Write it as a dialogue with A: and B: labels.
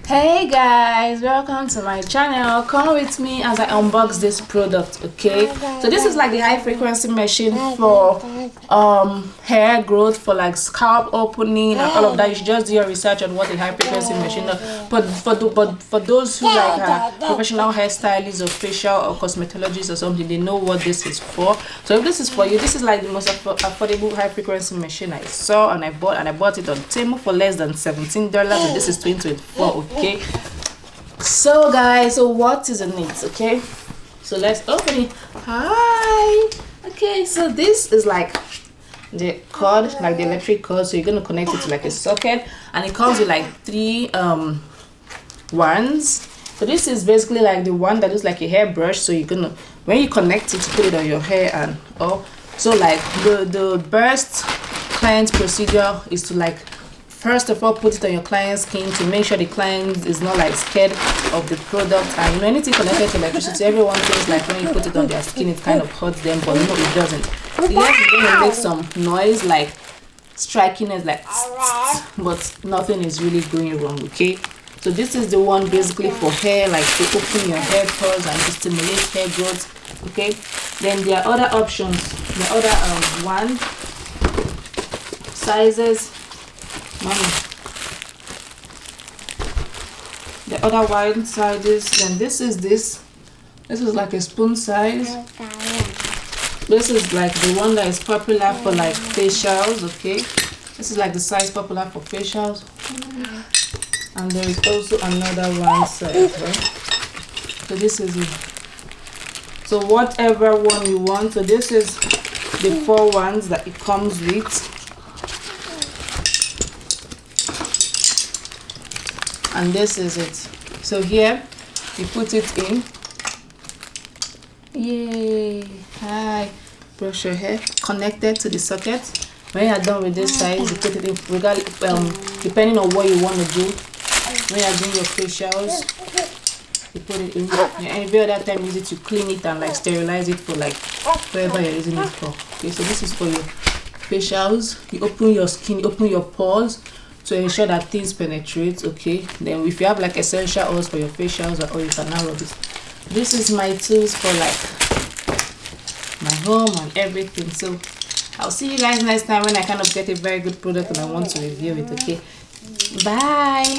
A: Hey guys, welcome to my channel. Come with me as I unbox this product. Okay, so this is like the high frequency machine for hair growth, for like scalp opening and all of that. You should just do your research on what the high frequency machine does. But for those who like are professional hairstylists or facial or cosmetologists or something, they know what this is for. So if this is for you, this is like the most affordable high frequency machine I saw, and I bought it on Temu for less than $17, and this is 2024. Okay, so guys, so what is in it? Okay, so let's open it. Hi. Okay, so this is like the cord, like the electric cord, so you're going to connect it to like a socket, and it comes with like three wands. So this is basically like the one that is like a hairbrush, so you're gonna, when you connect it, you put it on your hair and all. So like the best client procedure is to like first of all put it on your client's skin to make sure the client is not like scared of the product. And anything connected to electricity, everyone thinks like when you put it on their skin it kind of hurts them, but no, it doesn't. Yes, it's gonna make some noise like striking it like but nothing is really going wrong. Okay, so this is the one basically for hair, like to open your hair pores and to stimulate hair growth. Okay, then there are other options, the other wand sizes. Mommy. The other wide sizes, then this is like a spoon size. This is like the one that is popular for like facials. Okay, this is like the size popular for facials, and there is also another one size, right? So this is it. So whatever one you want. So this is the 4 ones that it comes with. And this is it. So here you put it in. Yay! Hi. Brush your hair. Connected to the socket. When you are done with this size, you put it in. Depending on what you want to do. When you are doing your facials, you put it in. And every other time, use it to clean it and like sterilize it for like wherever you're using it for. Okay, so this is for your facials. You open your skin, open your pores to ensure that things penetrate. Okay, then if you have like essential oils for your facials or you can now rub it. This is my tools for like my home and everything. So I'll see you guys next time when I kind of get a very good product and I want to review it. Okay, bye.